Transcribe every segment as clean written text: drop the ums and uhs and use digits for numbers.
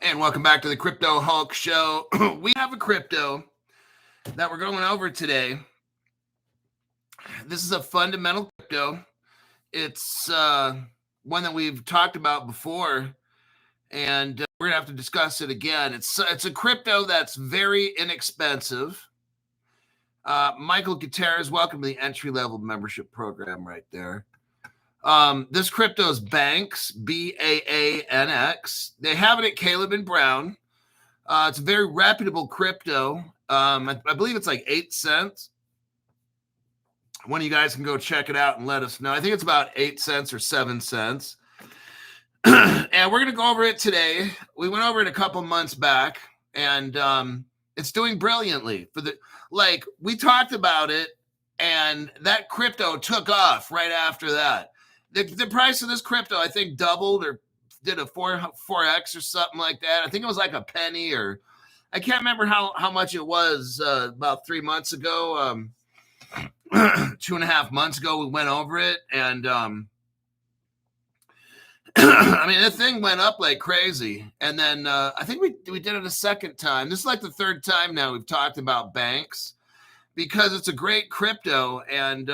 And welcome back to the Crypto Hulk Show. We have a crypto that we're going over today. This is a fundamental crypto. It's one that we've talked about before, and we're gonna have to discuss it again. It's a crypto that's very inexpensive. Michael Gutierrez, welcome to the entry-level membership program right there. This crypto is Banks, BAANX. They have it at Caleb and Brown. It's a very reputable crypto. I believe it's like 8 cents. One of you guys can go check it out and let us know. I think it's about 8 cents or 7 cents. And we're going to go over it today. We went over it a couple months back, and it's doing brilliantly. We talked about it, and that crypto took off right after that. The price of this crypto, I think, doubled or did a 4x or something like that. I think it was like a penny, or I can't remember how much it was about 3 months ago. 2.5 months ago, we went over it, and I mean, the thing went up like crazy. And then I think we did it a second time. This is like the third time now we've talked about Banks, because it's a great crypto. And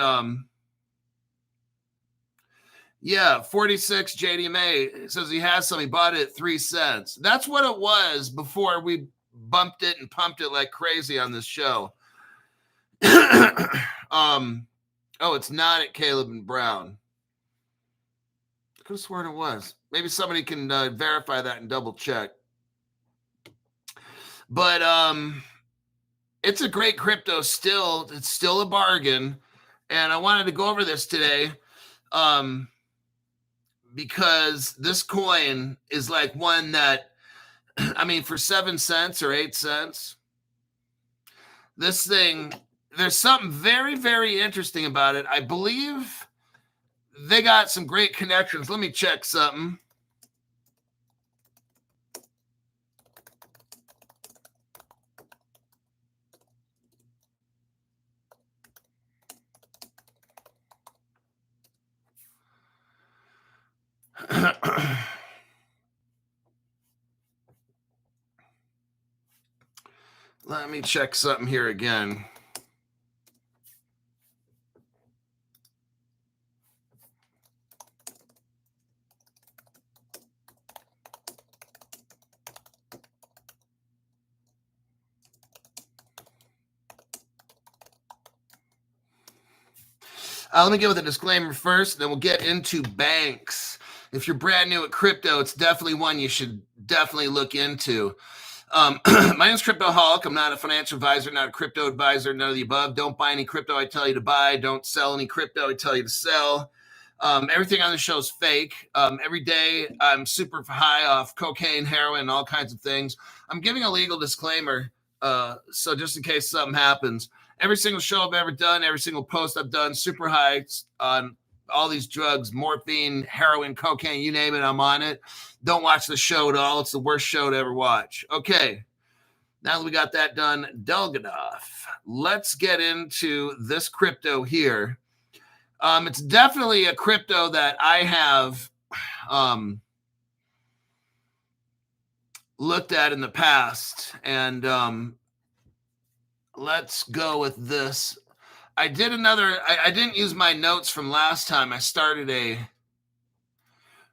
46 JDMA says he has some. He bought it at 3 cents. That's what it was before we bumped it and pumped it like crazy on this show. It's not at Caleb and Brown. I could have sworn it was. Maybe somebody can verify that and double check. But it's a great crypto still. It's still a bargain. And I wanted to go over this today because this coin is like one that, I mean, for 7 cents or 8 cents, this thing, there's something very, very interesting about it. I believe they got some great connections. Let me check something. Let me check something here again. Let me get with a disclaimer first, then we'll get into Banks. If you're brand new at crypto, it's definitely one you should definitely look into. My name is Crypto Hulk. I'm not a financial advisor, not a crypto advisor, none of the above. Don't buy any crypto I tell you to buy. Don't sell any crypto I tell you to sell. Everything on the show is fake. Every day I'm super high off cocaine, heroin, all kinds of things. I'm giving a legal disclaimer, so just in case something happens. Every single show I've ever done, every single post I've done, super high on all these drugs, morphine, heroin, cocaine, you name it, I'm on it. Don't watch the show at all. It's the worst show to ever watch. Okay, now that we got that done, Delgadov, let's get into this crypto here. It's definitely a crypto that I have looked at in the past, and let's go with this. I didn't use my notes from last time. I started a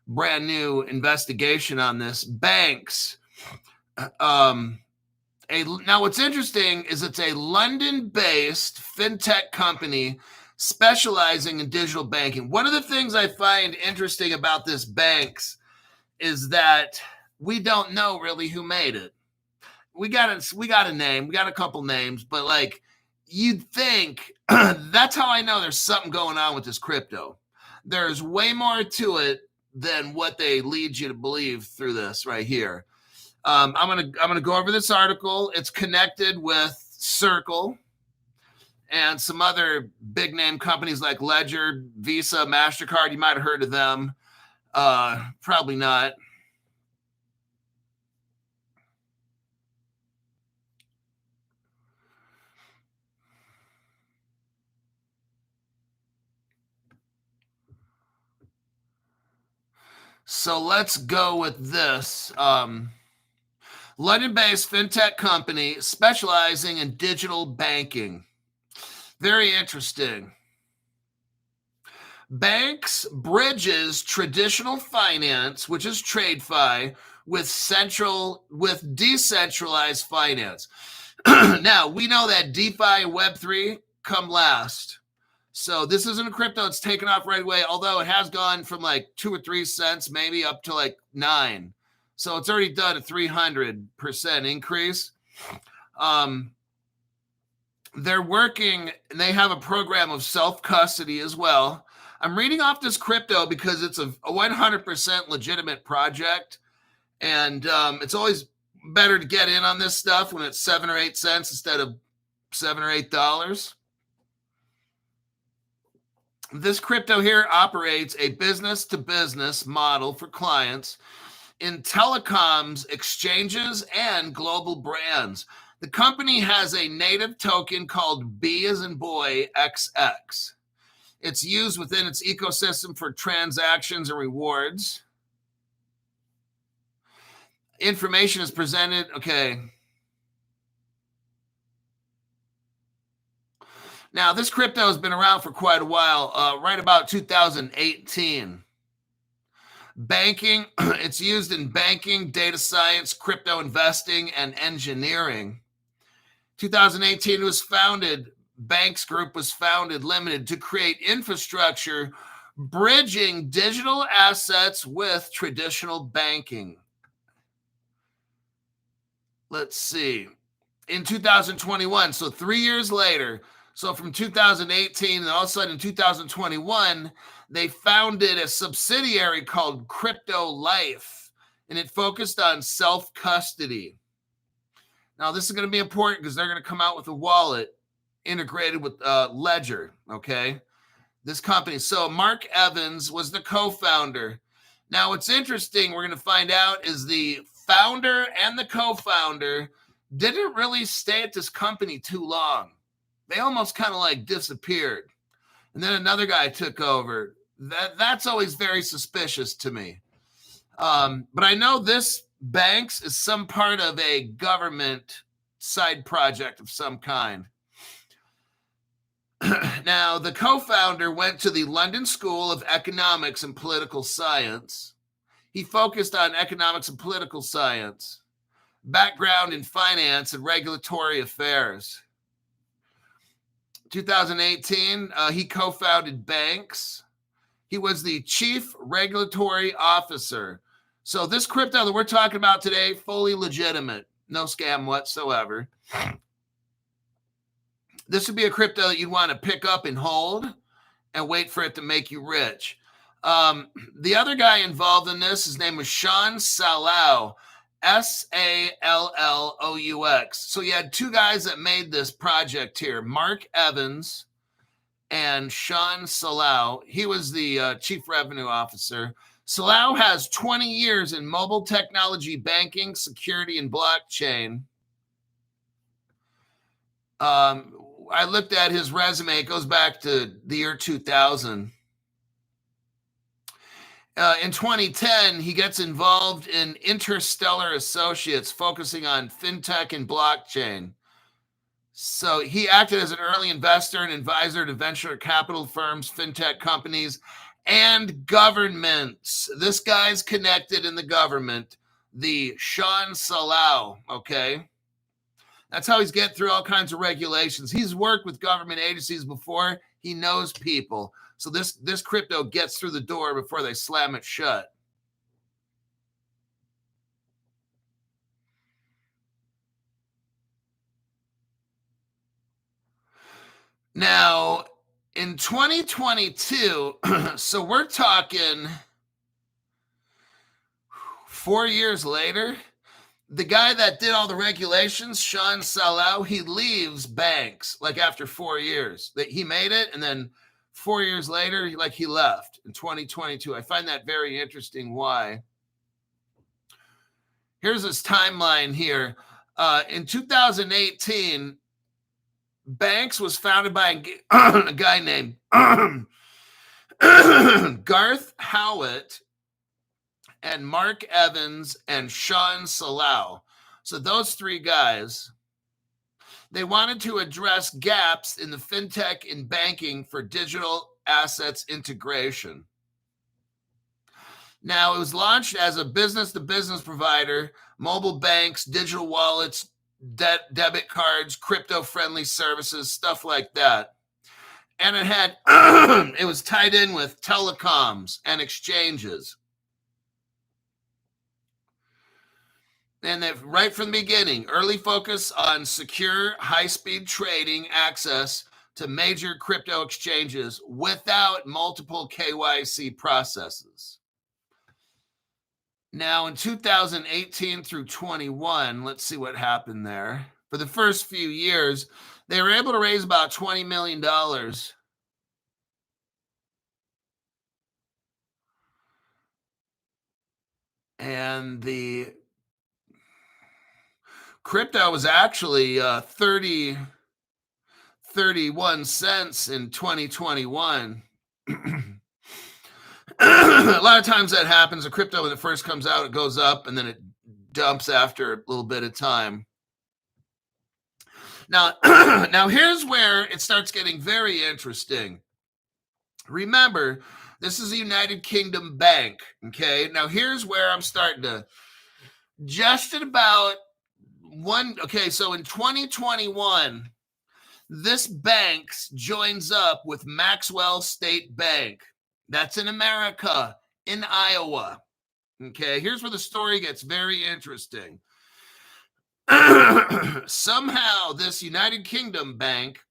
brand new investigation on this. Banks. Now what's interesting is it's a London-based fintech company specializing in digital banking. One of the things I find interesting about this Banks is that we don't know really who made it. We got a name, we got a couple names, but like you'd think that's how I know there's something going on with this crypto. There's way more to it than what they lead you to believe through this right here. I'm gonna go over this article. It's connected with Circle and some other big name companies like Ledger, Visa, MasterCard. You might have heard of them. Probably not. So let's go with this. London-based fintech company specializing in digital banking. Very interesting. Banks bridges traditional finance, which is TradeFi, with decentralized finance. Now, we know that DeFi and Web3 come last. So this isn't a crypto that's taken off right away, although it has gone from like 2 or 3 cents, maybe up to like 9. So it's already done a 300% increase. They're working, and they have a program of self-custody as well. I'm reading off this crypto because it's a 100% legitimate project, and it's always better to get in on this stuff when it's 7 or 8 cents instead of $7 or $8. This crypto here operates a business-to-business model for clients in telecoms, exchanges, and global brands. The company has a native token called B as in boy XX. It's used within its ecosystem for transactions and rewards. Information is presented. Okay. Now, this crypto has been around for quite a while, right about 2018. Banking, it's used in banking, data science, crypto investing, and engineering. 2018 was founded, Banks Group was founded limited to create infrastructure bridging digital assets with traditional banking. Let's see. In 2021, so 3 years later, so from 2018 and all of a sudden in 2021, they founded a subsidiary called Crypto Life, and it focused on self-custody. Now, this is going to be important because they're going to come out with a wallet integrated with Ledger, okay? This company. So Mark Evans was the co-founder. Now, what's interesting, we're going to find out, is the founder and the co-founder didn't really stay at this company too long. They almost kind of like disappeared. And then another guy took over. That's always very suspicious to me. But I know this Banks is some part of a government side project of some kind. Now, the co-founder went to the London School of Economics and Political Science. He focused on economics and political science, background in finance and regulatory affairs. 2018, he co-founded Banks. He was the chief regulatory officer. So this crypto that we're talking about today, fully legitimate, no scam whatsoever. This would be a crypto that you'd want to pick up and hold and wait for it to make you rich. The other guy involved in this, his name was Sean Salou, Sallous. So you had 2 guys that made this project here, Mark Evans and Sean Salou. He was the chief revenue officer. Salou has 20 years in mobile technology, banking, security, and blockchain. I looked at his resume. It goes back to the year 2000. In 2010, he gets involved in Interstellar Associates, focusing on fintech and blockchain. So he acted as an early investor and advisor to venture capital firms, fintech companies, and governments. This guy's connected in the government, the Sean Salou, okay? That's how he's getting through all kinds of regulations. He's worked with government agencies before. He knows people. So this crypto gets through the door before they slam it shut. Now, in 2022, so we're talking 4 years later, the guy that did all the regulations, Sean Salou, he leaves Banks like after 4 years. That he made it, and then 4 years later, he left in 2022. I find that very interesting. Why? Here's his timeline here. In 2018, Banks was founded by a guy named Garth Howitt and Mark Evans and Sean Salou. So those three guys, they wanted to address gaps in the fintech and banking for digital assets integration. Now, it was launched as a business-to-business provider, mobile banks, digital wallets, debit cards, crypto-friendly services, stuff like that. And it had, it was tied in with telecoms and exchanges. And right from the beginning, early focus on secure, high-speed trading access to major crypto exchanges without multiple KYC processes. Now, in 2018 through 21, let's see what happened there. For the first few years, they were able to raise about $20 million. And the crypto was actually 31 cents in 2021. A lot of times that happens. The crypto, when it first comes out, it goes up and then it dumps after a little bit of time. Now, now here's where it starts getting very interesting. Remember, this is a United Kingdom bank, okay? Now, here's where I'm starting to just at about okay, so in 2021, this bank joins up with Maxwell State Bank. That's in America, in Iowa. Okay, here's where the story gets very interesting. Somehow, this United Kingdom bank,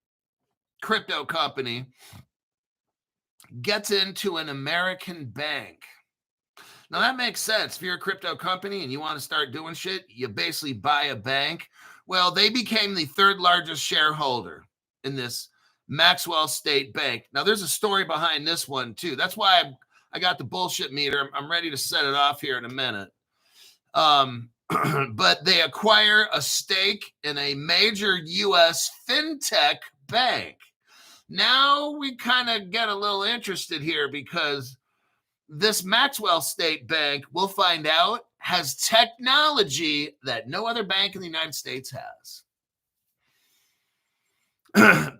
crypto company, gets into an American bank. Now, that makes sense. If you're a crypto company and you want to start doing shit, you basically buy a bank. Well, they became the third largest shareholder in this Maxwell State Bank. Now, there's a story behind this one, too. That's why I got the bullshit meter. I'm ready to set it off here in a minute. But they acquire a stake in a major U.S. fintech bank. Now we kind of get a little interested here because this Maxwell State Bank, we'll find out, has technology that no other bank in the United States has.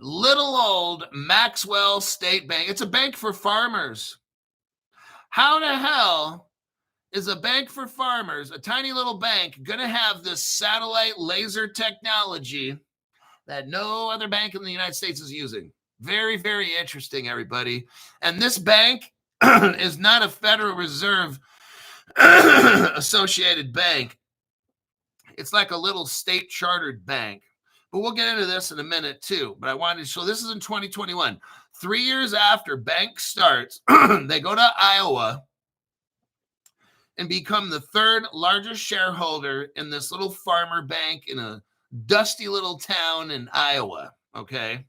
Little old Maxwell State Bank. It's a bank for farmers. How the hell is a bank for farmers, a tiny little bank, going to have this satellite laser technology that no other bank in the United States is using? Very, very interesting, everybody. And this bank is not a Federal Reserve associated bank. It's like a little state chartered bank. But we'll get into this in a minute, too. But I wanted to show this is in 2021. 3 years after bank starts, they go to Iowa and become the third largest shareholder in this little farmer bank in a dusty little town in Iowa. Okay.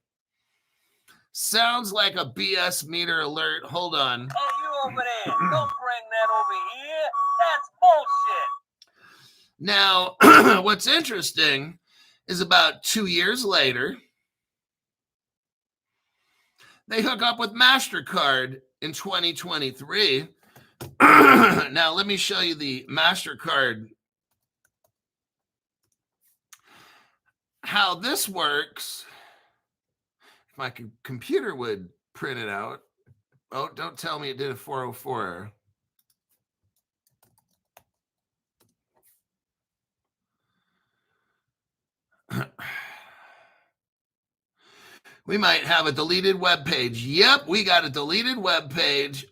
Sounds like a BS meter alert. Hold on. Oh, you over there. Don't bring that over here. That's bullshit. Now, what's interesting is about 2 years later, they hook up with MasterCard in 2023. Now, let me show you the MasterCard. How this works. If my computer would print it out. Oh, don't tell me it did a 404. We might have a deleted web page. Yep, we got a deleted web page.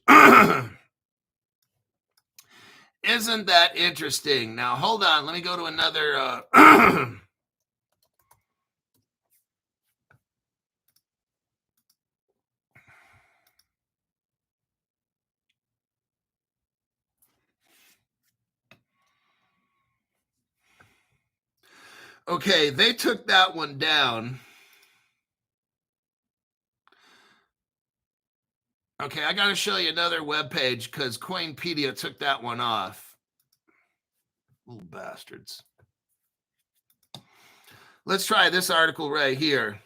Isn't that interesting? Now, hold on. Let me go to another. Okay, they took that one down. Okay, I got to show you another web page because Coinpedia took that one off. Little bastards. Let's try this article right here.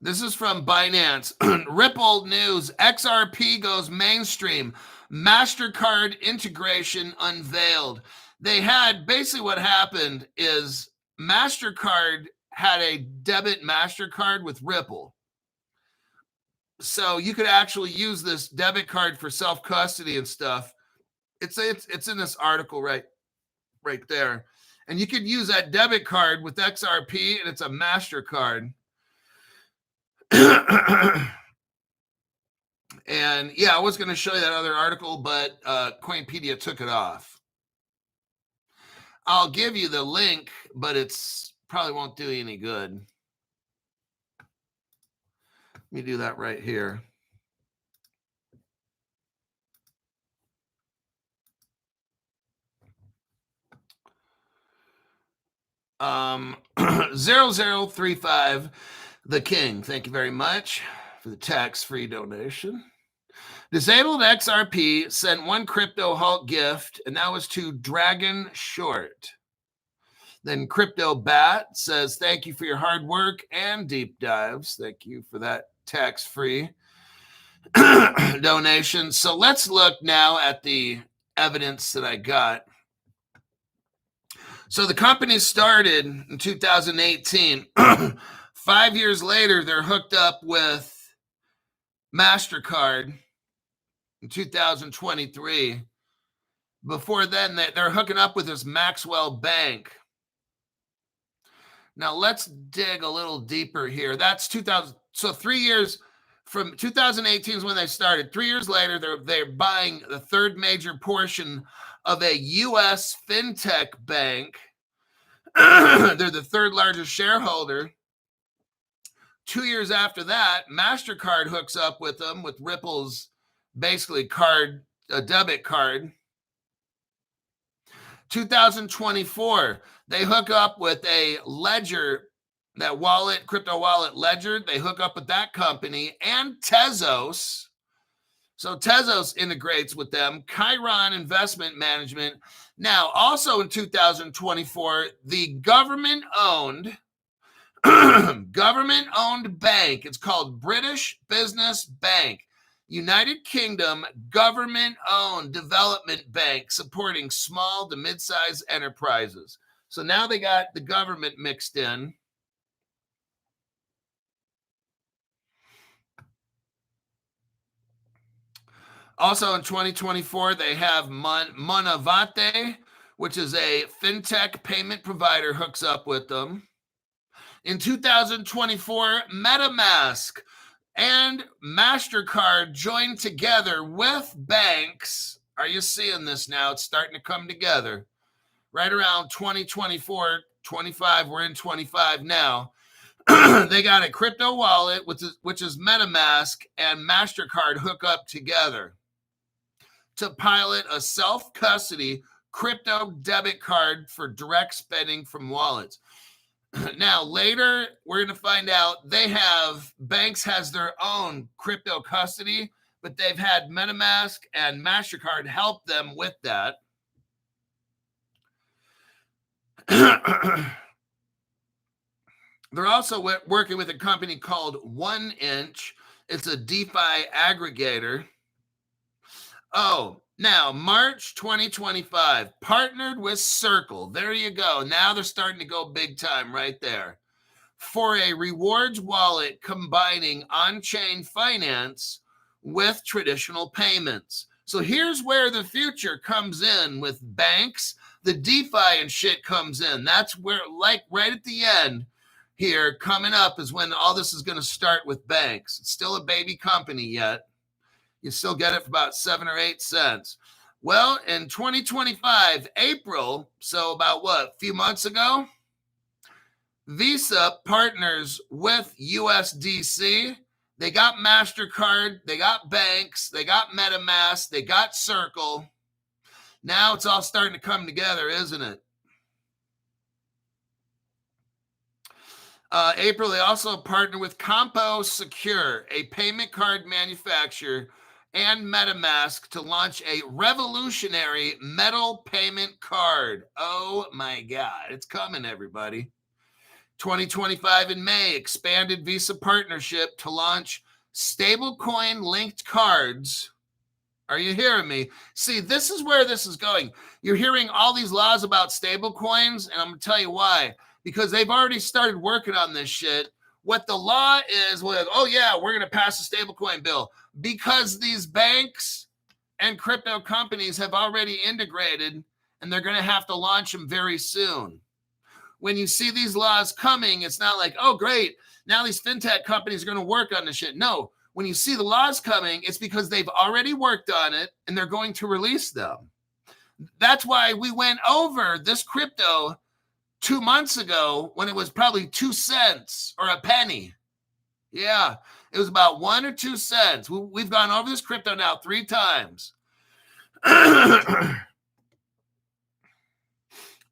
This is from Binance. Ripple news, XRP goes mainstream. MasterCard integration unveiled. They had, basically what happened is MasterCard had a debit MasterCard with Ripple. So you could actually use this debit card for self-custody and stuff. It's in this article right there. And you could use that debit card with XRP, and it's a MasterCard. And yeah, I was going to show you that other article, but Coinpedia took it off. I'll give you the link, but it's probably won't do you any good. Let me do that right here. Um, 0035, the King. Thank you very much for the tax-free donation. Disabled XRP sent one crypto Hulk gift, and that was to Dragon Short. Then Crypto Bat says, thank you for your hard work and deep dives. Thank you for that tax-free donation. So let's look now at the evidence that I got. So the company started in 2018. 5 years later, they're hooked up with MasterCard in 2023. Before then, they're hooking up with this Maxwell Bank. Now, let's dig a little deeper here. That's 2000. So 3 years from 2018 is when they started. 3 years later, they're buying the third major portion of a U.S. fintech bank. They're the third largest shareholder. 2 years after that, MasterCard hooks up with them with Ripple's basically a debit card. 2024, they hook up with a Ledger, that wallet, crypto wallet Ledger. They hook up with that company and Tezos. So Tezos integrates with them. Chiron Investment Management. Now, also in 2024, the government-owned bank, it's called British Business Bank, United Kingdom government-owned development bank supporting small to mid-sized enterprises. So now they got the government mixed in. Also in 2024, they have Monavate, which is a fintech payment provider, hooks up with them. In 2024, MetaMask and MasterCard joined together with banks. Are you seeing this now? It's starting to come together. Right around 2024, 25, we're in 25 now. They got a crypto wallet, which is MetaMask, and MasterCard hook up together to pilot a self-custody crypto debit card for direct spending from wallets. Now, later, we're going to find out banks has their own crypto custody, but they've had MetaMask and MasterCard help them with that. They're also working with a company called 1inch. It's a DeFi aggregator. Oh, now, March 2025, partnered with Circle. There you go. Now they're starting to go big time right there. For a rewards wallet combining on-chain finance with traditional payments. So here's where the future comes in with banks. The DeFi and shit comes in. That's where, like right at the end here, coming up is when all this is going to start with banks. It's still a baby company yet. You still get it for about 7 or 8 cents. Well, in 2025, April, so about a few months ago, Visa partners with USDC. They got MasterCard, they got banks, they got MetaMask, they got Circle. Now it's all starting to come together, isn't it? April, they also partnered with Compo Secure, a payment card manufacturer, and MetaMask to launch a revolutionary metal payment card. Oh my God, it's coming, everybody. 2025 in May, expanded Visa partnership to launch stablecoin linked cards. Are you hearing me? See, this is where this is going. You're hearing all these laws about stablecoins, and I'm going to tell you why. Because they've already started working on this shit. What the law is, oh yeah, we're going to pass a stablecoin bill. Because these banks and crypto companies have already integrated, and they're going to have to launch them very soon. When you see these laws coming, it's not like, oh, great, now these fintech companies are going to work on this shit. No, when you see the laws coming, it's because they've already worked on it and they're going to release them. That's why we went over this crypto 2 months ago when it was probably 2 cents or a penny. Yeah, it was about 1 or 2 cents. We've gone over this crypto now 3 times.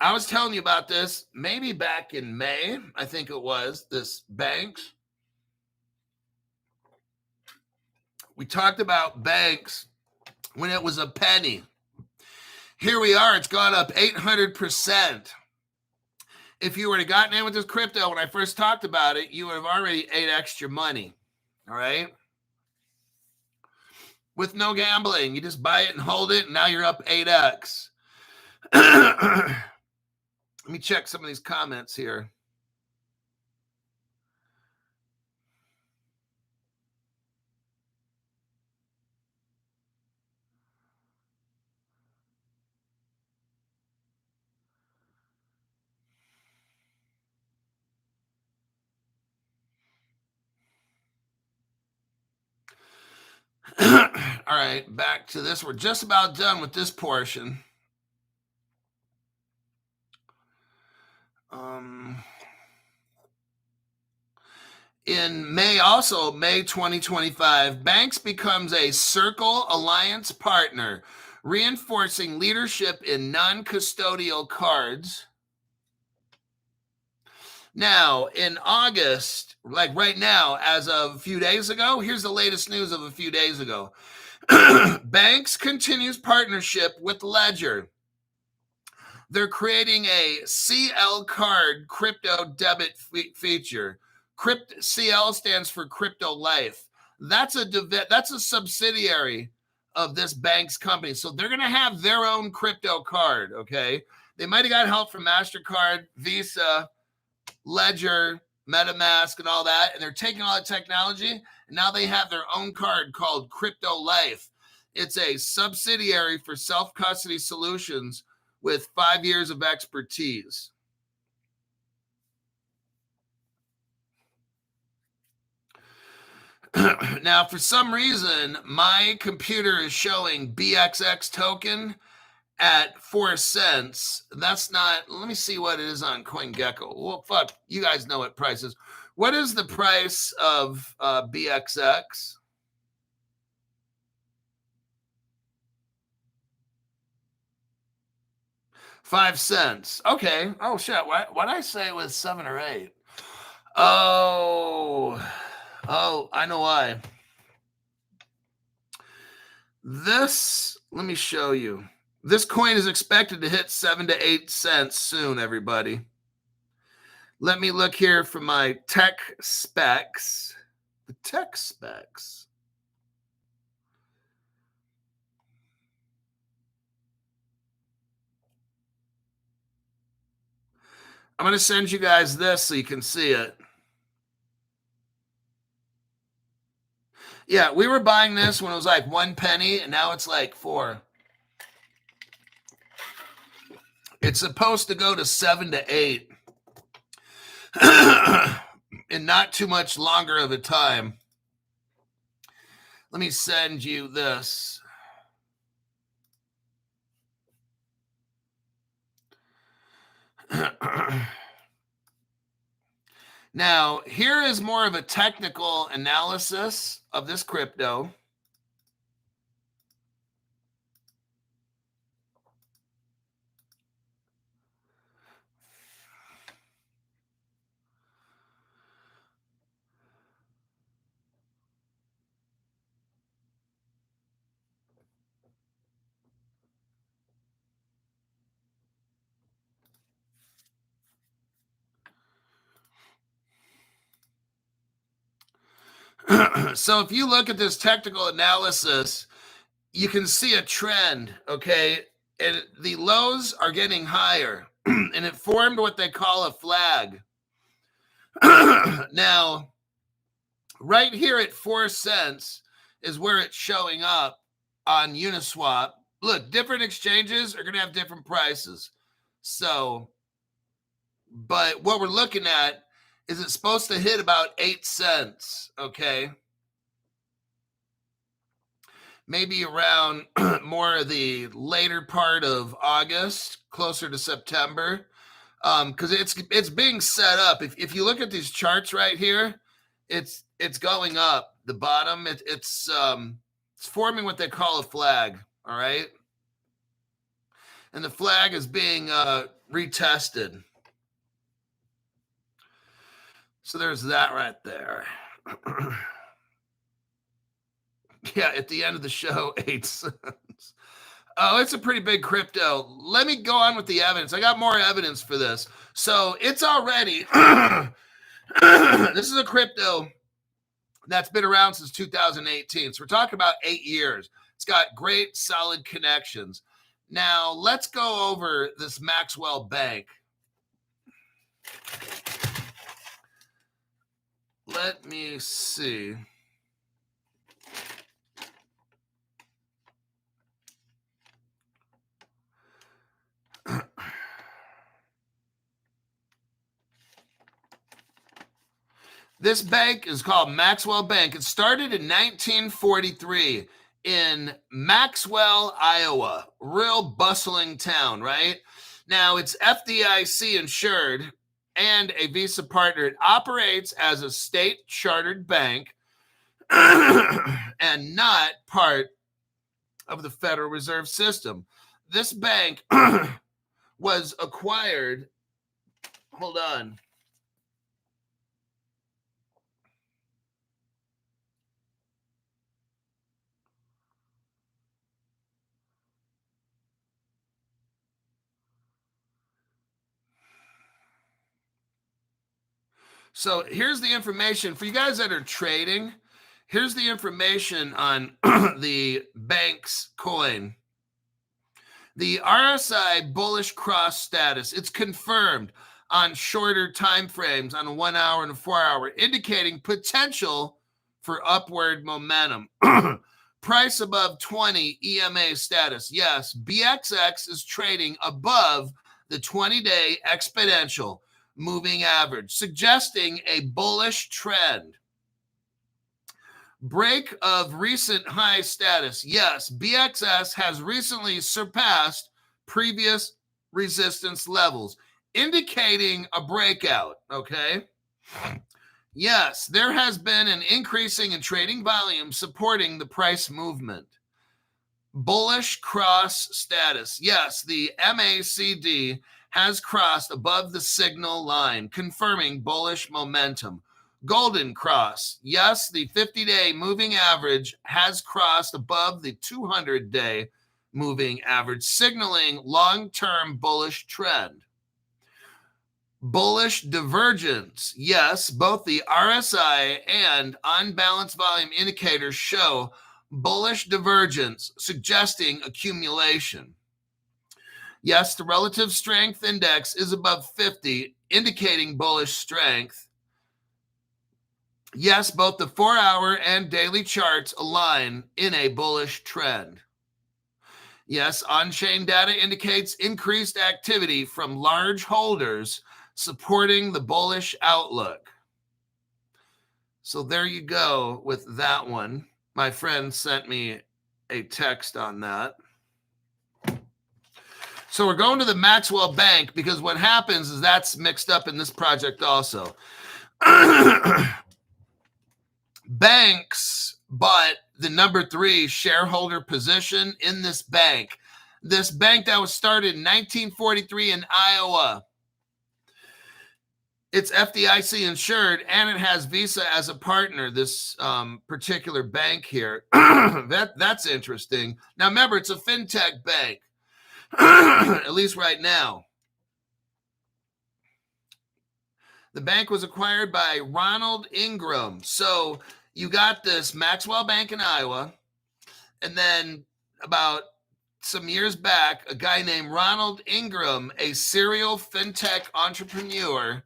I was telling you about this maybe back in May, I think it was, this banks. We talked about banks when it was a penny. Here we are, it's gone up 800%. If you were to gotten in with this crypto when I first talked about it, you would have already 8x'd your money, all right? With no gambling, you just buy it and hold it, and now you're up 8x. Let me check some of these comments here. All right, back to this. We're just about done with this portion. In May, also May 2025, Banks becomes a Circle Alliance partner, reinforcing leadership in non-custodial cards. Now, in August, like right now, as of a few days ago, here's the latest news of a few days ago. Banks continues partnership with Ledger. They're creating a CL card crypto debit feature. CL stands for Crypto Life. That's a subsidiary of this bank's company. So they're going to have their own crypto card, okay? They might have got help from MasterCard, Visa, Ledger, MetaMask, and all that, and they're taking all the technology, and now they have their own card called Crypto Life. It's a subsidiary for self-custody solutions with 5 years of expertise. Now, for some reason, my computer is showing BXX token at 4 cents. That's not, let me see what it is on CoinGecko. Well, fuck, you guys know what price is. What is the price of BXX? $0.05. Okay. Oh, shit. Why did I say it was 7 or 8? Oh, I know why. This, let me show you. This coin is expected to hit 7 to 8 cents soon, everybody. Let me look here for my tech specs. The tech specs. I'm going to send you guys this so you can see it. Yeah, we were buying this when it was like 1 penny, and now it's like 4. It's supposed to go to 7 to 8 in not too much longer of a time. Let me send you this. Now, here is more of a technical analysis of this crypto. So if you look at this technical analysis, you can see a trend, okay? And the lows are getting higher, and it formed what they call a flag. Now, right here at 4 cents is where it's showing up on Uniswap. Look, different exchanges are going to have different prices. So, but what we're looking at is it's supposed to hit about 8 cents, okay? Maybe around more of the later part of August, closer to September, because it's being set up. If you look at these charts right here, it's going up. The bottom, it's forming what they call a flag. All right, and the flag is being retested. So there's that right there. Yeah, at the end of the show, 8 cents. Oh, it's a pretty big crypto. Let me go on with the evidence. I got more evidence for this. So it's already, this is a crypto that's been around since 2018. So we're talking about 8 years. It's got great, solid connections. Now, let's go over this Maxwell Bank. Let me see. This bank is called Maxwell Bank. It started in 1943 in Maxwell, Iowa. Real bustling town, right? Now, it's FDIC insured and a Visa partner. It operates as a state chartered bank and not part of the Federal Reserve System. This bank was acquired. Hold on. So here's the information for you guys that are trading. Here's the information on the bank's coin. The RSI bullish cross status, it's confirmed on shorter time frames, on a 1 hour and a 4 hour, indicating potential for upward momentum. Price above 20 EMA status. Yes, BXX is trading above the 20-day exponential moving average, suggesting a bullish trend. Break of recent high status. Yes, BXS has recently surpassed previous resistance levels, indicating a breakout, okay? Yes, there has been an increasing in trading volume supporting the price movement. Bullish cross status. Yes, the MACD has crossed above the signal line, confirming bullish momentum. Golden cross. Yes, the 50-day moving average has crossed above the 200-day moving average, signaling long-term bullish trend. Bullish divergence. Yes, both the RSI and unbalanced volume indicators show bullish divergence, suggesting accumulation. Yes, the relative strength index is above 50, indicating bullish strength. Yes, both the 4-hour and daily charts align in a bullish trend. Yes, on-chain data indicates increased activity from large holders, supporting the bullish outlook. So there you go with that one. My friend sent me a text on that. So we're going to the Maxwell Bank because what happens is that's mixed up in this project also. Banks bought the number 3 shareholder position in this bank. This bank that was started in 1943 in Iowa. It's FDIC insured and it has Visa as a partner, this particular bank here. That's interesting. Now remember, it's a fintech bank. At least right now. The bank was acquired by Ronald Ingram. So you got this Maxwell Bank in Iowa, and then about some years back, a guy named Ronald Ingram, a serial fintech entrepreneur,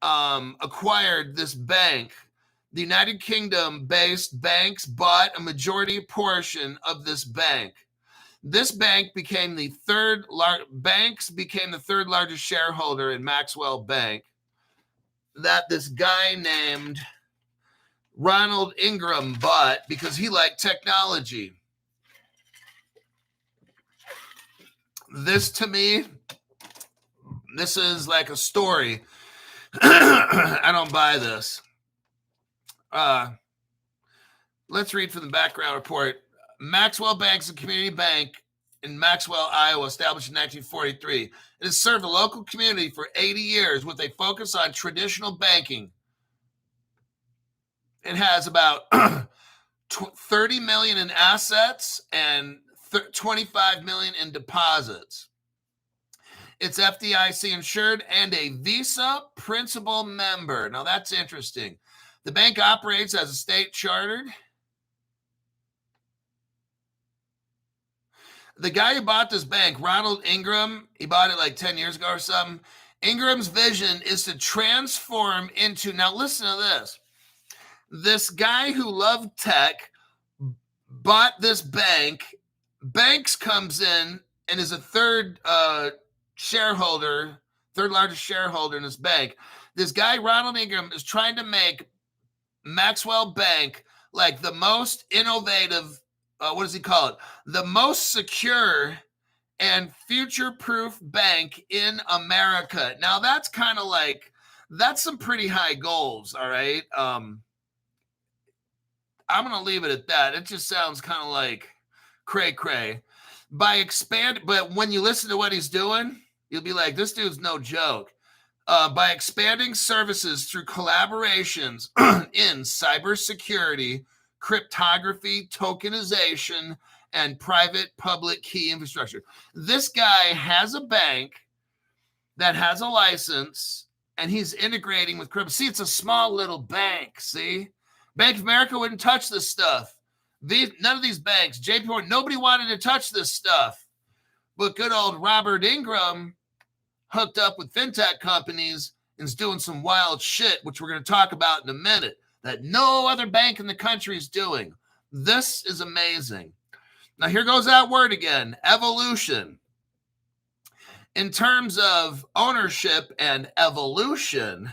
acquired this bank. The United Kingdom-based banks bought a majority portion of this bank. This bank became the third largest shareholder in Maxwell Bank that this guy named Ronald Ingram bought because he liked technology. This, to me, this is like a story. I don't buy this. Let's read from the background report. Maxwell Bank is a community bank in Maxwell, Iowa, established in 1943. It has served the local community for 80 years with a focus on traditional banking. It has about 30 million in assets and 25 million in deposits. It's FDIC insured and a Visa principal member. Now that's interesting. The bank operates as a state chartered. The guy who bought this bank, Ronald Ingram, he bought it like 10 years ago or something. Ingram's vision is to transform into, now listen to this. This guy who loved tech bought this bank. Banks comes in and is a third largest shareholder in this bank. This guy, Ronald Ingram, is trying to make Maxwell Bank like the most innovative, what does he call it? The most secure and future-proof bank in America. Now, that's kind of like, that's some pretty high goals, all right? I'm going to leave it at that. It just sounds kind of like cray-cray. But when you listen to what he's doing, you'll be like, this dude's no joke. By expanding services through collaborations in cybersecurity, cryptography, tokenization, and private-public key infrastructure. This guy has a bank that has a license, and he's integrating with crypto. See, it's a small little bank, see? Bank of America wouldn't touch this stuff. None of these banks, JP Morgan, nobody wanted to touch this stuff. But good old Robert Ingram hooked up with fintech companies and is doing some wild shit, which we're going to talk about in a minute, that no other bank in the country is doing. This is amazing. Now, here goes that word again, evolution. In terms of ownership and evolution,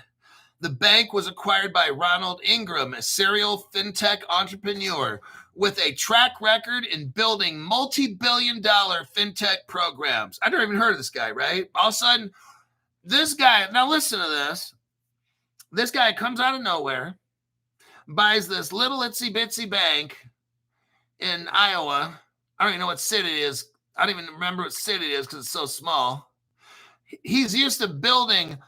the bank was acquired by Ronald Ingram, a serial fintech entrepreneur with a track record in building multi-billion-dollar fintech programs. I never even heard of this guy, right? All of a sudden, this guy, now listen to this. This guy comes out of nowhere, buys this little itsy-bitsy bank in Iowa. I don't even know what city it is. I don't even remember what city it is because it's so small. He's used to building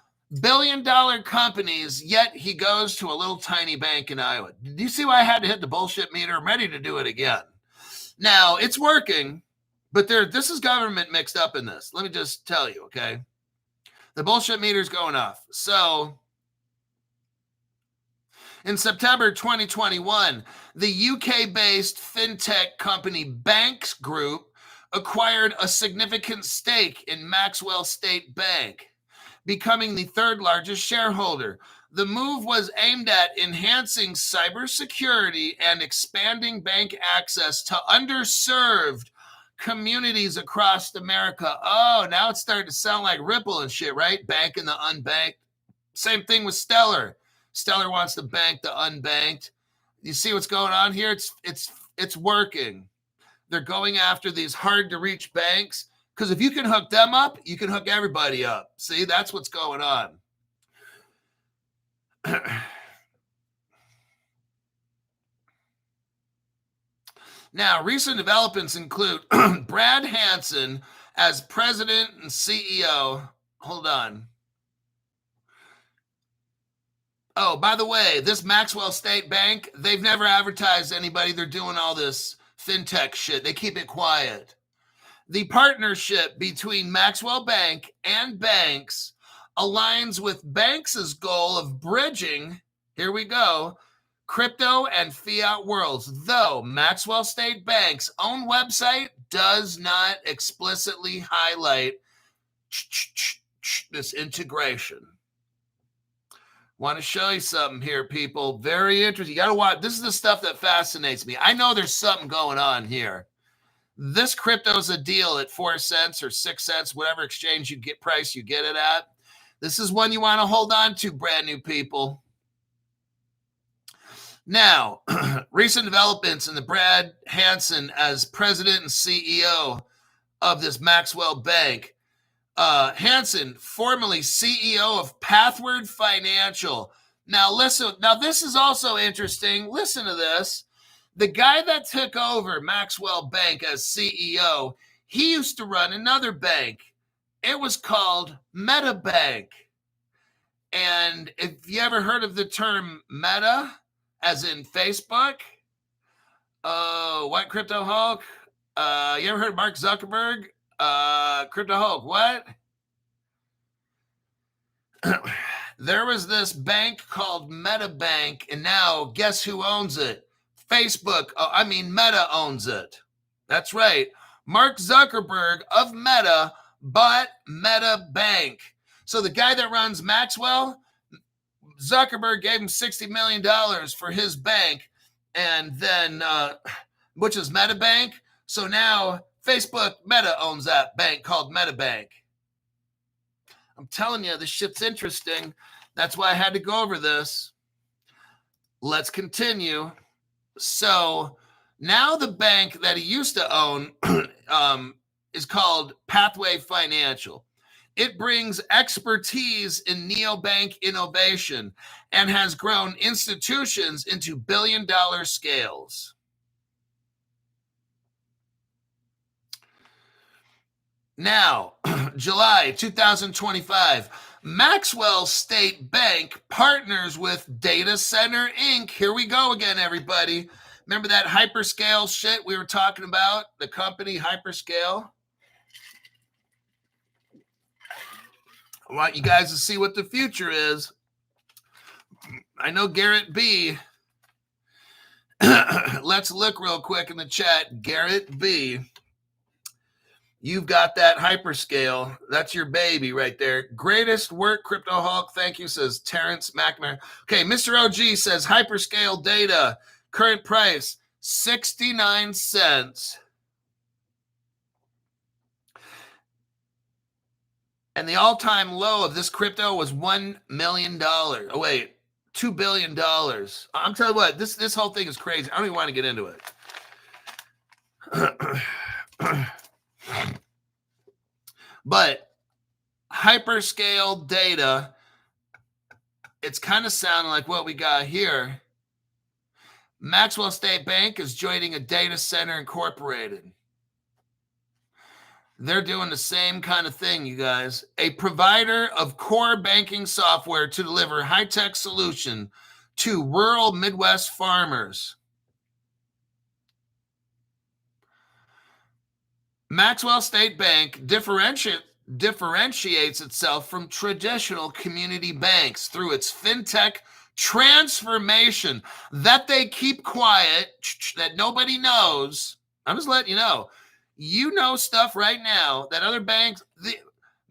billion-dollar companies, yet he goes to a little tiny bank in Iowa. Do you see why I had to hit the bullshit meter? I'm ready to do it again. Now, it's working, but this is government mixed up in this. Let me just tell you, okay? The bullshit meter's going off. So, in September 2021, the UK-based fintech company Banks Group acquired a significant stake in Maxwell State Bank, becoming the third largest shareholder. The move was aimed at enhancing cybersecurity and expanding bank access to underserved communities across America. Oh, now it's starting to sound like Ripple and shit, right? Banking the unbanked. Same thing with Stellar. Stellar wants to bank the unbanked. You see what's going on here? It's working. They're going after these hard to reach banks because if you can hook them up, you can hook everybody up. See, that's what's going on. Now, recent developments include Brad Hanson as president and CEO. Hold on. Oh, by the way, this Maxwell State Bank, they've never advertised anybody. They're doing all this fintech shit. They keep it quiet. The partnership between Maxwell Bank and banks aligns with Banks' goal of bridging, here we go, crypto and fiat worlds, though Maxwell State Bank's own website does not explicitly highlight this integration. Want to show you something here, people. Very interesting. You got to watch. This is the stuff that fascinates me. I know there's something going on here. This crypto is a deal at 4 cents or 6 cents, whatever exchange you get price you get it at. This is one you want to hold on to, brand new people. Now, recent developments in the Brad Hansen as president and CEO of this Maxwell Bank. Hansen, formerly CEO of Pathward Financial. Now, listen. Now, this is also interesting. Listen to this. The guy that took over Maxwell Bank as CEO, he used to run another bank. It was called Meta Bank. And if you ever heard of the term Meta, as in Facebook, what, Crypto Hulk? You ever heard of Mark Zuckerberg? Crypto Hulk, what? There was this bank called Meta Bank, and now guess who owns it? Facebook. Meta owns it. That's right. Mark Zuckerberg of Meta bought Meta Bank. So the guy that runs Maxwell, Zuckerberg gave him $60 million for his bank, and then, which is Meta Bank. So now Facebook Meta owns that bank called Meta Bank. I'm telling you, this shit's interesting. That's why I had to go over this. Let's continue. So now the bank that he used to own is called Pathway Financial. It brings expertise in neobank innovation and has grown institutions into billion-dollar scales. Now, July 2025, Maxwell State Bank partners with Data Center Inc. Here we go again, everybody. Remember that hyperscale shit we were talking about? The company Hyperscale? I want you guys to see what the future is. I know Garrett B. Let's look real quick in the chat. Garrett B. You've got that hyperscale. That's your baby right there. Greatest work, Crypto Hulk. Thank you, says Terrence McNamara. Okay, Mr. OG says hyperscale data. Current price, 69 cents. And the all-time low of this crypto was $1 million. Oh, wait, $2 billion. I'm telling you what, this whole thing is crazy. I don't even want to get into it. But hyperscale data, it's kind of sounding like what we got here. Maxwell State Bank is joining a data center incorporated. They're doing the same kind of thing, you guys. A provider of core banking software to deliver high-tech solution to rural Midwest farmers. Maxwell State Bank differentiates itself from traditional community banks through its fintech transformation that they keep quiet, that nobody knows. I'm just letting you know. You know stuff right now that other banks, the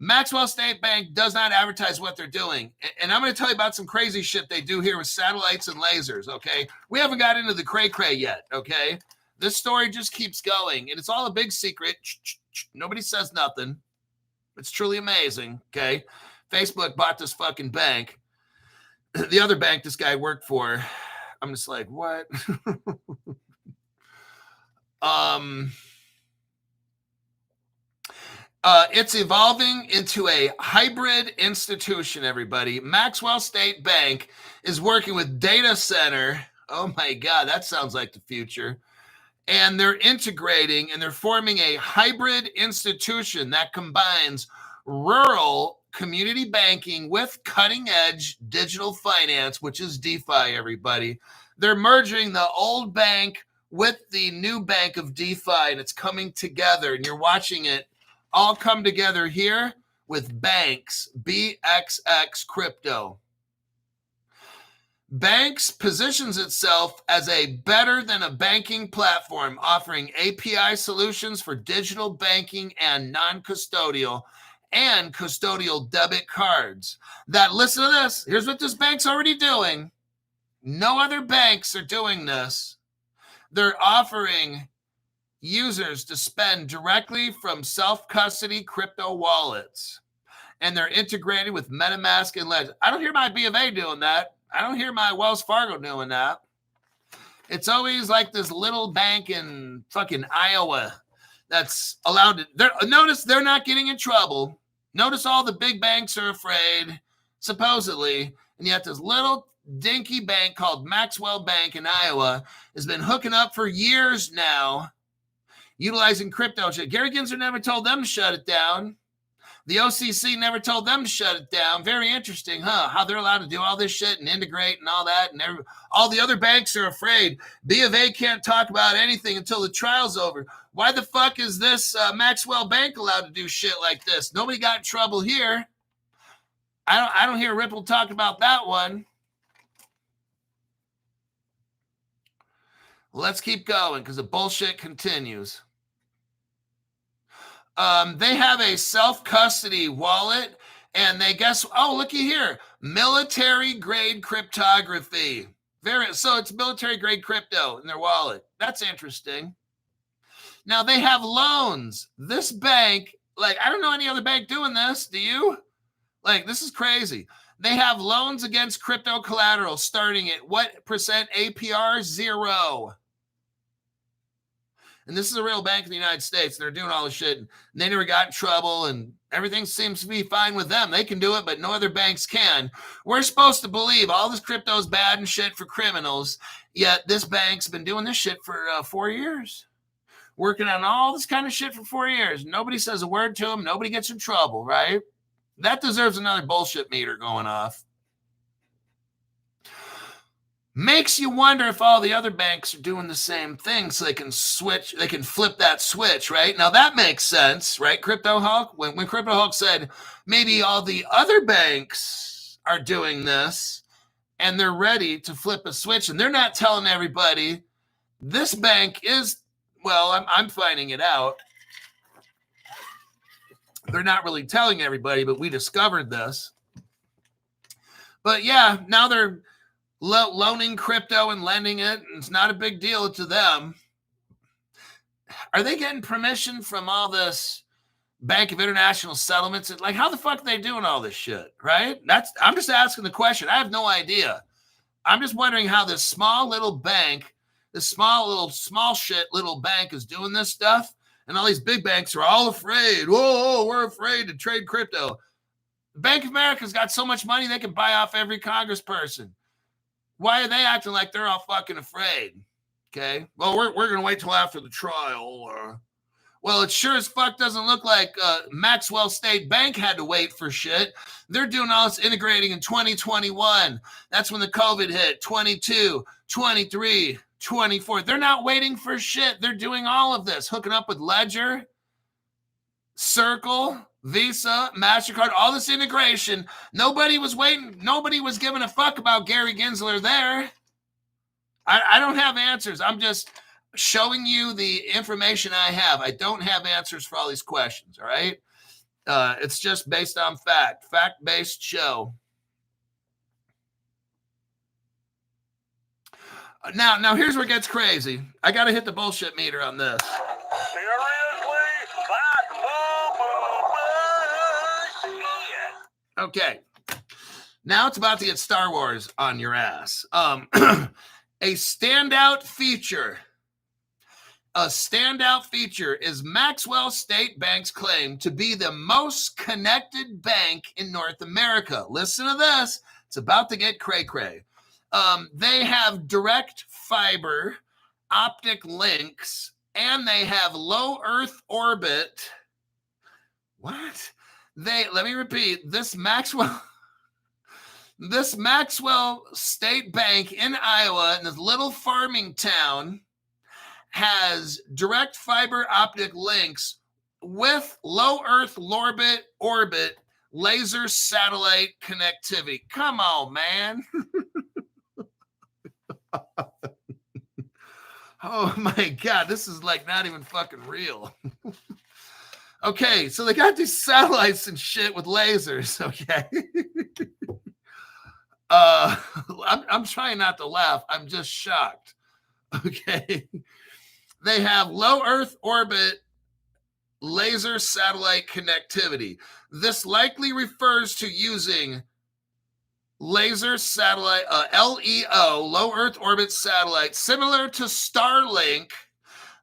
Maxwell State Bank does not advertise what they're doing. And I'm going to tell you about some crazy shit they do here with satellites and lasers, okay? We haven't got into the cray-cray yet, okay? This story just keeps going, and it's all a big secret. Nobody says nothing. It's truly amazing, okay? Facebook bought this fucking bank. The other bank this guy worked for, I'm just like, what? It's evolving into a hybrid institution, everybody. Maxwell State Bank is working with Data Center. Oh, my God, that sounds like the future. And they're integrating and they're forming a hybrid institution that combines rural community banking with cutting-edge digital finance, which is DeFi, everybody. They're merging the old bank with the new bank of DeFi, and it's coming together, and you're watching it all come together here with banks, BXX Crypto. Banks positions itself as a better than a banking platform, offering API solutions for digital banking and non-custodial and custodial debit cards. That, listen to this, here's what this bank's already doing. No other banks are doing this. They're offering users to spend directly from self-custody crypto wallets. And they're integrated with MetaMask and Ledger. I don't hear my B of A doing that. I don't hear my Wells Fargo doing that. It's always like this little bank in fucking Iowa that's allowed to. Notice they're not getting in trouble. Notice all the big banks are afraid, supposedly. And yet this little dinky bank called Maxwell Bank in Iowa has been hooking up for years now, utilizing crypto shit. Gary Gensler never told them to shut it down. The OCC never told them to shut it down. Very interesting, huh? How they're allowed to do all this shit and integrate and all that. And all the other banks are afraid. B of A can't talk about anything until the trial's over. Why the fuck is this Maxwell Bank allowed to do shit like this? Nobody got in trouble here. I don't hear Ripple talk about that one. Let's keep going because the bullshit continues. They have a self-custody wallet, and they looky here, military-grade cryptography. So it's military-grade crypto in their wallet. That's interesting. Now, they have loans. This bank, I don't know any other bank doing this. Do you? This is crazy. They have loans against crypto collateral starting at what percent APR? 0. And this is a real bank in the United States. And they're doing all this shit. And they never got in trouble. And everything seems to be fine with them. They can do it, but no other banks can. We're supposed to believe all this crypto is bad and shit for criminals. Yet this bank's been doing this shit for 4 years. Working on all this kind of shit for 4 years. Nobody says a word to them. Nobody gets in trouble, right? That deserves another bullshit meter going off. Makes you wonder if all the other banks are doing the same thing so they can flip that switch, right? Now that makes sense, right? Crypto Hulk, when Crypto Hulk said maybe all the other banks are doing this and they're ready to flip a switch and they're not telling everybody, this bank is, well, I'm finding it out. They're not really telling everybody, but we discovered this. But yeah, now they're loaning crypto and lending it, and it's not a big deal to them. Are they getting permission from all this Bank of International Settlements? How the fuck are they doing all this shit, right? I'm just asking the question. I have no idea. I'm just wondering how this small little bank, this small shit little bank is doing this stuff, and all these big banks are all afraid. Whoa, we're afraid to trade crypto. Bank of America's got so much money they can buy off every congressperson. Why are they acting like they're all fucking afraid? Okay. Well, we're going to wait till after the trial. Well, it sure as fuck doesn't look like Maxwell State Bank had to wait for shit. They're doing all this integrating in 2021. That's when the COVID hit. 22, 23, 24. They're not waiting for shit. They're doing all of this. Hooking up with Ledger, Circle, Visa, MasterCard, all this integration. Nobody was waiting. Nobody was giving a fuck about Gary Gensler there. I don't have answers. I'm just showing you the information I have. I don't have answers for all these questions, all right? It's just based on fact-based show. Now here's where it gets crazy. I got to hit the bullshit meter on this. Okay, now it's about to get Star Wars on your ass. A standout feature is Maxwell State Bank's claim to be the most connected bank in North America. Listen to this. It's about to get cray-cray. They have direct fiber optic links, and they have low Earth orbit. What? Let me repeat, this Maxwell State Bank in Iowa, in this little farming town, has direct fiber optic links with low Earth orbit laser satellite connectivity. Come on, man. Oh my God, this is like not even fucking real. Okay, so they got these satellites and shit with lasers. Okay. I'm trying not to laugh. I'm just shocked. Okay. They have low Earth orbit laser satellite connectivity. This likely refers to using laser satellite, LEO, low Earth orbit satellite, similar to Starlink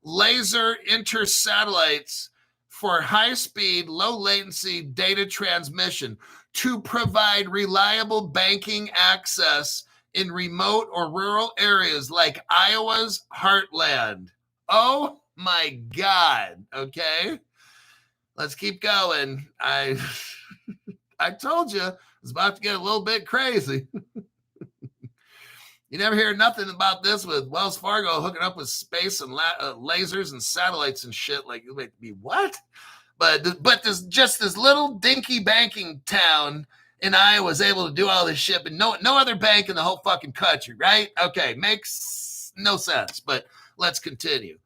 laser intersatellites for high speed, low latency data transmission to provide reliable banking access in remote or rural areas like Iowa's heartland. Oh my God. Okay. Let's keep going. I told you it's about to get a little bit crazy. You never hear nothing about this with Wells Fargo hooking up with space and lasers and satellites and shit. Like, you might be what? But this little dinky banking town in Iowa was able to do all this shit, but no other bank in the whole fucking country, right? Okay, makes no sense. But let's continue.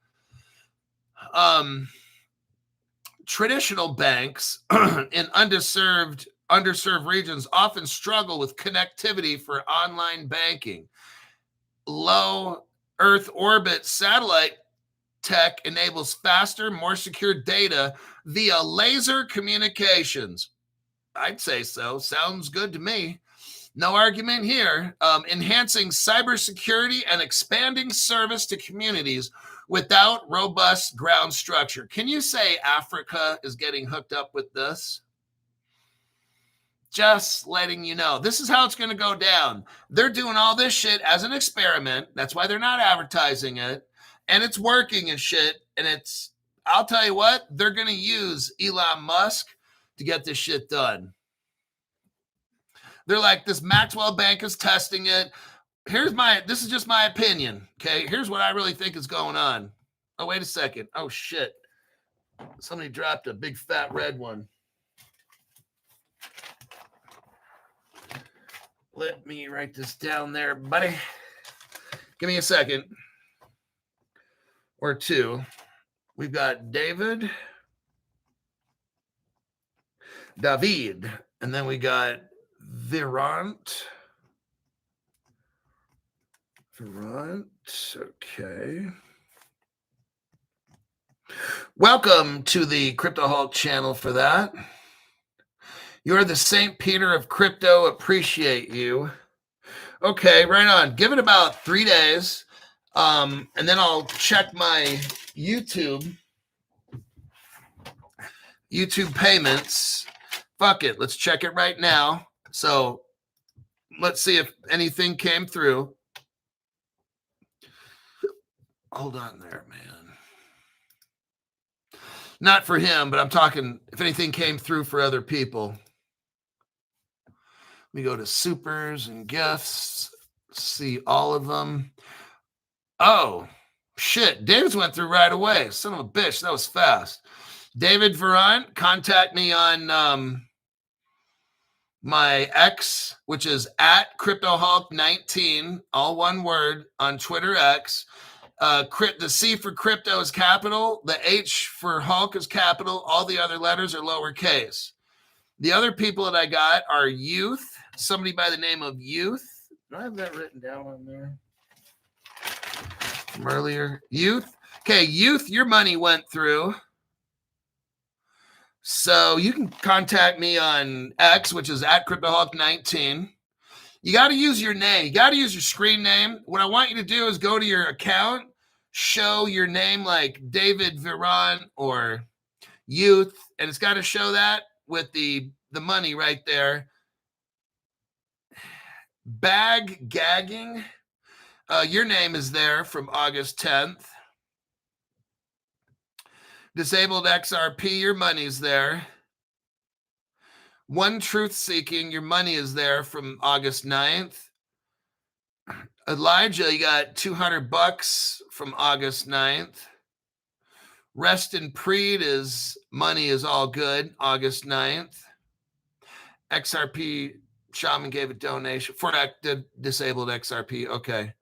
Traditional banks in underserved regions often struggle with connectivity for online banking. Low Earth orbit satellite tech enables faster, more secure data via laser communications. I'd say so. Sounds good to me. No argument here. Enhancing cybersecurity and expanding service to communities without robust ground structure. Can you say Africa is getting hooked up with this? Just letting you know. This is how it's going to go down. They're doing all this shit as an experiment. That's why they're not advertising it. And it's working and shit. And I'll tell you what, they're going to use Elon Musk to get this shit done. They're like, this Maxwell Bank is testing it. This is just my opinion. Okay. Here's what I really think is going on. Oh, wait a second. Oh, shit. Somebody dropped a big fat red one. Let me write this down there, buddy. Give me a second or two. We've got David, and then we got Virant. Okay. Welcome to the Crypto Hulk channel for that. You're the St. Peter of crypto. Appreciate you. Okay, right on. Give it about 3 days. And then I'll check my YouTube payments. Fuck it. Let's check it right now. So let's see if anything came through. Hold on there, man. Not for him, but I'm talking if anything came through for other people. We go to supers and gifts, see all of them. Oh, shit. David's went through right away. Son of a bitch. That was fast. David Varant, contact me on my X, which is at CryptoHulk19, all one word, on Twitter X. The C for crypto is capital. The H for Hulk is capital. All the other letters are lowercase. The other people that I got are Youth, somebody by the name of Youth. Do I have that written down on there from earlier? Youth. Okay, Youth, your money went through. So you can contact me on X, which is at CryptoHulk19. You got to use your name. You got to use your screen name. What I want you to do is go to your account, show your name like David Viran or Youth, and it's got to show that with the money right there. Bag Gagging. Your name is there from August 10th. Disabled XRP, your money's there. One Truth Seeking, your money is there from August 9th. Elijah, you got $200 from August 9th. Rest in Preed money is all good, August 9th. XRP Shaman gave a donation for that disabled XRP. Okay.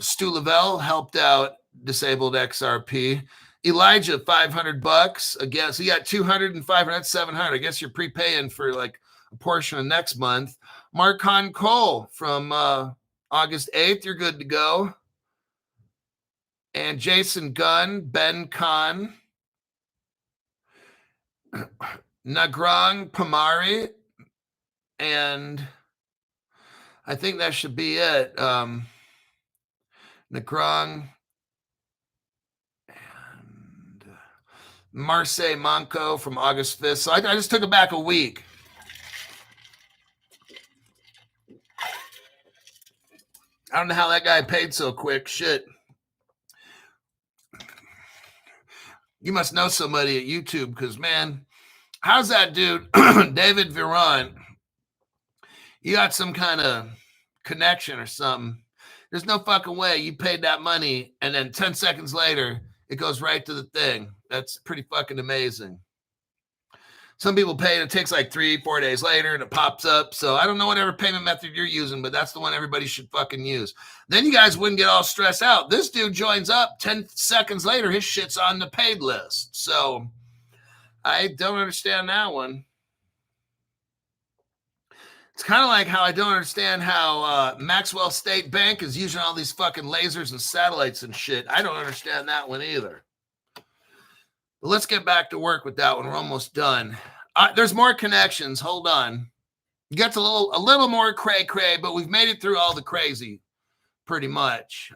Stu Lavelle helped out disabled XRP. Elijah, $500 again. So you got 200 and 500, that's 700. I guess you're prepaying for like a portion of next month. Marcon Cole from August 8th, you're good to go. And Jason Gunn, Ben Khan, Nagrang Pamari, and I think that should be it. Nagrang and Marseille Manco from August 5th. So I just took it back a week. I don't know how that guy paid so quick. Shit. You must know somebody at YouTube because, man, how's that dude, David Viron? You got some kind of connection or something. There's no fucking way you paid that money and then 10 seconds later, it goes right to the thing. That's pretty fucking amazing. Some people pay and it takes like 3-4 days later and it pops up. So I don't know whatever payment method you're using, but that's the one everybody should fucking use. Then you guys wouldn't get all stressed out. This dude joins up 10 seconds later, his shit's on the paid list. So I don't understand that one. It's kind of like how I don't understand how Maxwell State Bank is using all these fucking lasers and satellites and shit. I don't understand that one either. But let's get back to work with that one. We're almost done. There's more connections. Hold on. It gets a little more cray-cray, but we've made it through all the crazy pretty much.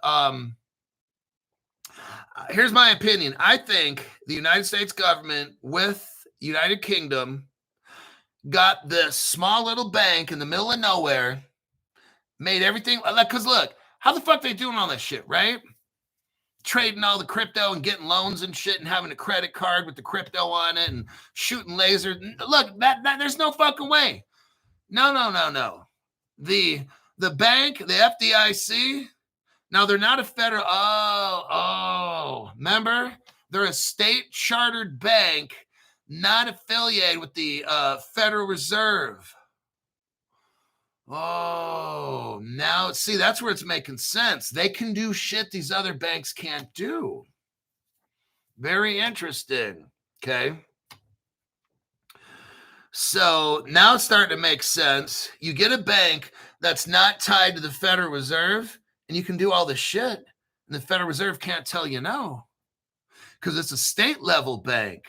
Here's my opinion. I think the United States government with United Kingdom got this small little bank in the middle of nowhere, made everything like, because look, how the fuck they doing all this shit, right? Trading all the crypto and getting loans and shit and having a credit card with the crypto on it and shooting lasers. Look, that there's no fucking way. No. The bank, the FDIC, now they're not a federal. Remember? They're a state chartered bank, not affiliated with the Federal Reserve. Oh, now, see, that's where it's making sense. They can do shit these other banks can't do. Very interesting. Okay. So now it's starting to make sense. You get a bank that's not tied to the Federal Reserve, and you can do all this shit, and the Federal Reserve can't tell you no because it's a state-level bank.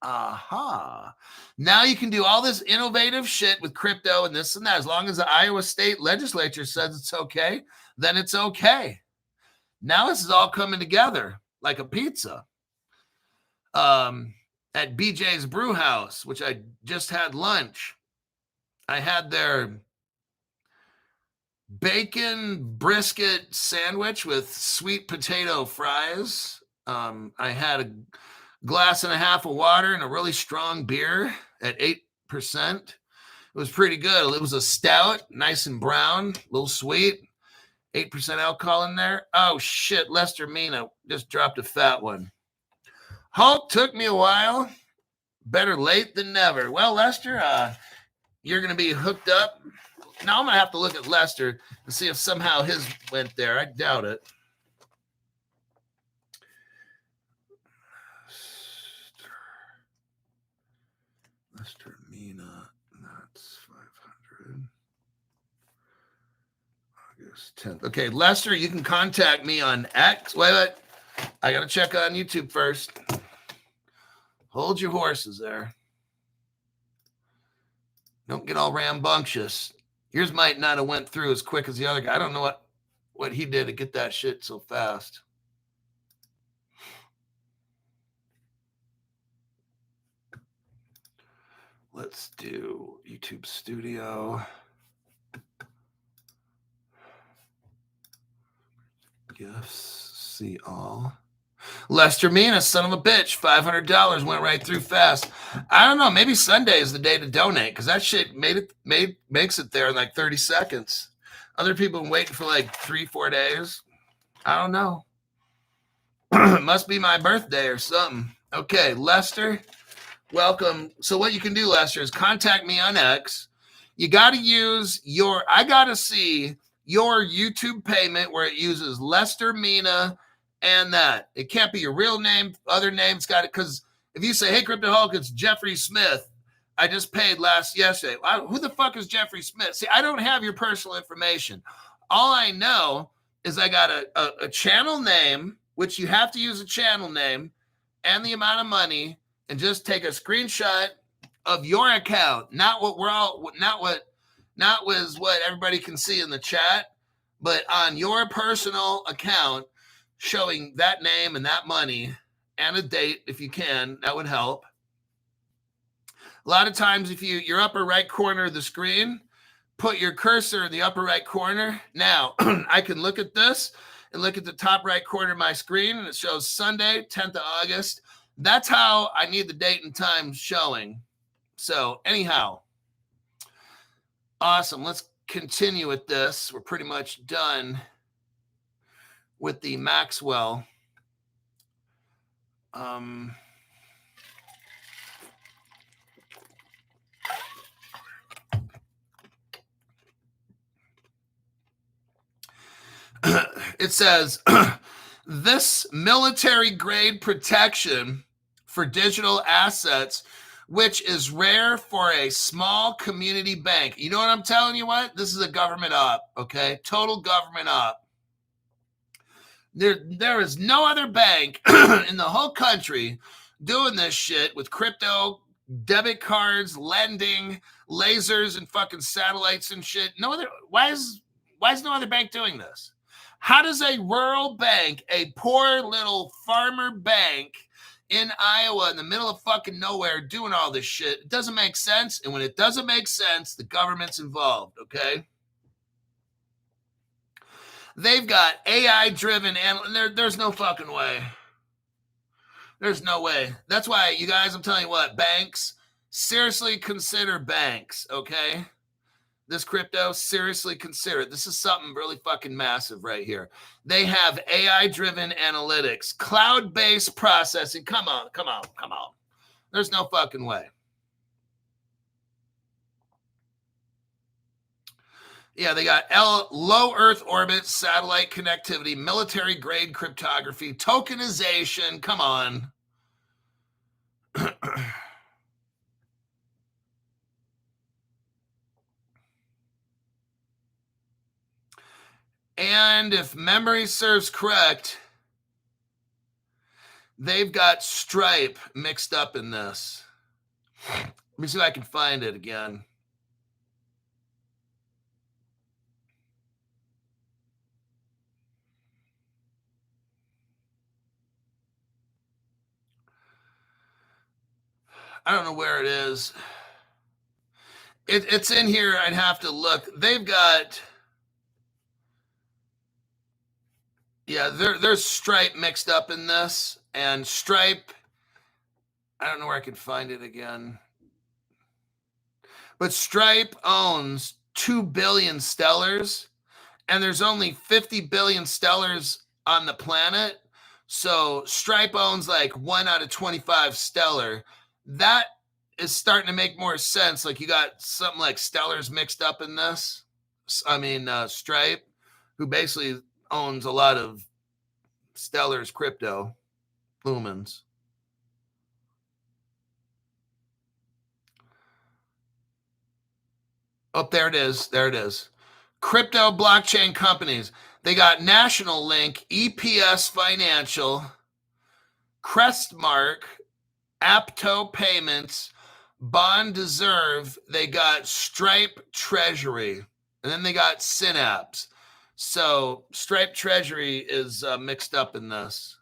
Aha. Now you can do all this innovative shit with crypto and this and that. As long as the Iowa State Legislature says it's okay, then it's okay. Now this is all coming together like a pizza. At BJ's Brew House, which I just had lunch, I had their bacon brisket sandwich with sweet potato fries. I had a glass and a half of water and a really strong beer at 8%. It was pretty good. It was a stout, nice and brown, a little sweet, 8% alcohol in there. Oh, shit, Lester Mina just dropped a fat one. Hulk took me a while. Better late than never. Well, Lester, you're going to be hooked up. Now I'm going to have to look at Lester and see if somehow his went there. I doubt it. Lester Mina, that's 500. August 10th. Okay, Lester, you can contact me on X. Wait. I got to check on YouTube first. Hold your horses there. Don't get all rambunctious. Yours might not have went through as quick as the other guy. I don't know what he did to get that shit so fast. Let's do YouTube Studio. Gifts, see all. Lester Mina, son of a bitch, $500 went right through fast. I don't know. Maybe Sunday is the day to donate because that shit makes it there in like 30 seconds. Other people have been waiting for like 3-4 days. I don't know. It must be my birthday or something. Okay, Lester, welcome. So what you can do, Lester, is contact me on X. You got to use I got to see your YouTube payment where it uses Lester Mina and that. It can't be your real name. Other names got it. Because if you say, hey, Crypto Hulk, it's Jeffrey Smith. I just paid yesterday. Who the fuck is Jeffrey Smith? See, I don't have your personal information. All I know is I got a channel name, which you have to use a channel name, and the amount of money, and just take a screenshot of your account, not what everybody can see in the chat, but on your personal account, showing that name and that money and a date, if you can, that would help. A lot of times, if your upper right corner of the screen, put your cursor in the upper right corner. Now, I can look at this and look at the top right corner of my screen, and it shows Sunday, 10th of August. That's how I need the date and time showing. So anyhow, awesome. Let's continue with this. We're pretty much done with the Maxwell. It says, this military-grade protection for digital assets, which is rare for a small community bank. You know what I'm telling you what? This is a government op, okay? Total government op. There is no other bank in the whole country doing this shit with crypto, debit cards, lending, lasers, and fucking satellites and shit. No other. Why is no other bank doing this? How does a rural bank, a poor little farmer bank in Iowa in the middle of fucking nowhere doing all this shit? It doesn't make sense. And when it doesn't make sense, the government's involved, okay? They've got AI-driven, and there's no fucking way. There's no way. That's why, you guys, I'm telling you what, banks, seriously consider banks, okay? This crypto, seriously consider it. This is something really fucking massive right here. They have AI-driven analytics, cloud-based processing. Come on. There's no fucking way. Yeah, they got low Earth orbit, satellite connectivity, military-grade cryptography, tokenization. Come on. And if memory serves correct, they've got Stripe mixed up in this. Let me see if I can find it again. I don't know where it is. It's in here. I'd have to look. They've got... Yeah, there's Stripe mixed up in this. And Stripe, I don't know where I can find it again. But Stripe owns 2 billion stellars, and there's only 50 billion stellars on the planet. So Stripe owns like 1 out of 25 stellar. That is starting to make more sense. Like, you got something like stellars mixed up in this. I mean, Stripe, who basically owns a lot of stellars crypto, lumens. Oh, there it is. Crypto blockchain companies. They got National Link, EPS Financial, Crestmark, Apto Payments, Bond Deserve. They got Stripe Treasury. And then they got Synapse. So Stripe Treasury is mixed up in this.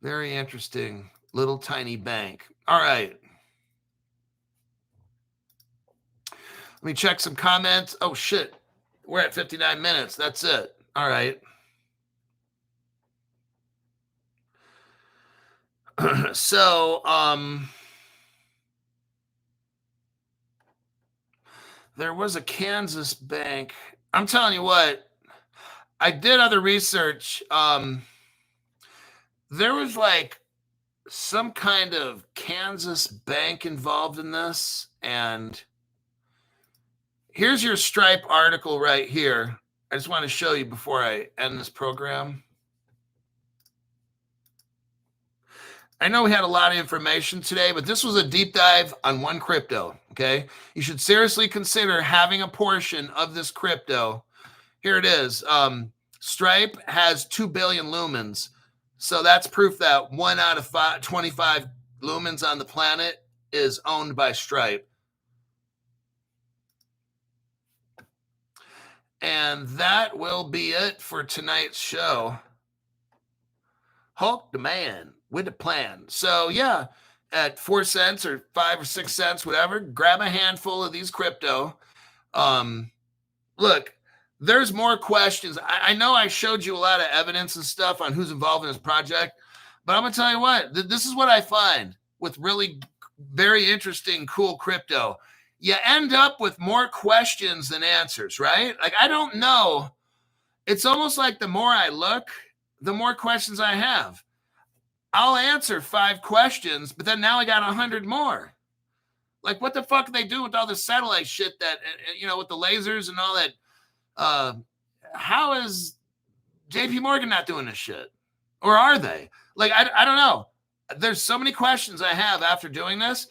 Very interesting. Little tiny bank. All right. Let me check some comments. Oh, shit. We're at 59 minutes. That's it. All right. So, there was a Kansas bank. I'm telling you what, I did other research. There was like some kind of Kansas bank involved in this, and Here's your Stripe article right here. I just want to show you before I end this program. I know we had a lot of information today, but this was a deep dive on one crypto, okay? You should seriously consider having a portion of this crypto. Here it is. Stripe has 2 billion lumens. So that's proof that 1 out of 25 lumens on the planet is owned by Stripe. And that will be it for tonight's show. Hulk the man with a plan. So yeah, at 4 cents or 5 or 6 cents, whatever, grab a handful of these crypto. Look, there's more questions. I know I showed you a lot of evidence and stuff on who's involved in this project, but I'm going to tell you what, this is what I find with really very interesting, cool crypto. You end up with more questions than answers, right? Like, I don't know. It's almost like the more I look, the more questions I have. I'll answer 5 questions, but then now I got 100 more. Like, what the fuck are they doing with all this satellite shit that, with the lasers and all that? How is JP Morgan not doing this shit? Or are they? Like, I don't know. There's so many questions I have after doing this.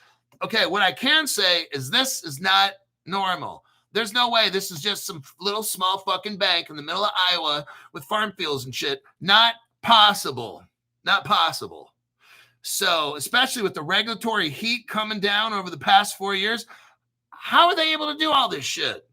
Okay, what I can say is this is not normal. There's no way this is just some little small fucking bank in the middle of Iowa with farm fields and shit. Not possible. Not possible. So, especially with the regulatory heat coming down over the past 4 years, how are they able to do all this shit?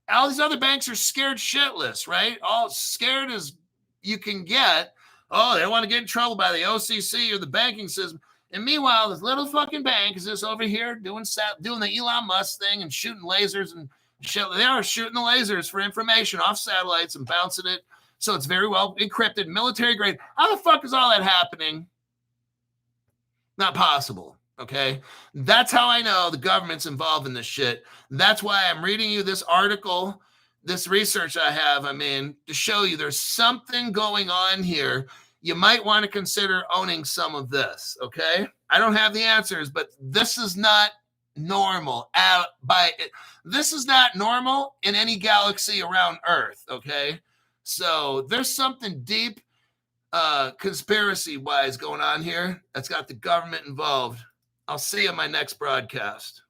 All these other banks are scared shitless, right? All scared as you can get. Oh, they don't want to get in trouble by the OCC or the banking system. And meanwhile, this little fucking bank is just over here doing the Elon Musk thing and shooting lasers and shit. They are shooting the lasers for information off satellites and bouncing it. So it's very well encrypted, military grade. How the fuck is all that happening? Not possible, okay? That's how I know the government's involved in this shit. That's why I'm reading you this article, this research I have, to show you there's something going on here. You might want to consider owning some of this, okay? I don't have the answers, but this is not normal. This is not normal in any galaxy around Earth, okay? So there's something deep conspiracy-wise going on here that's got the government involved. I'll see you in my next broadcast.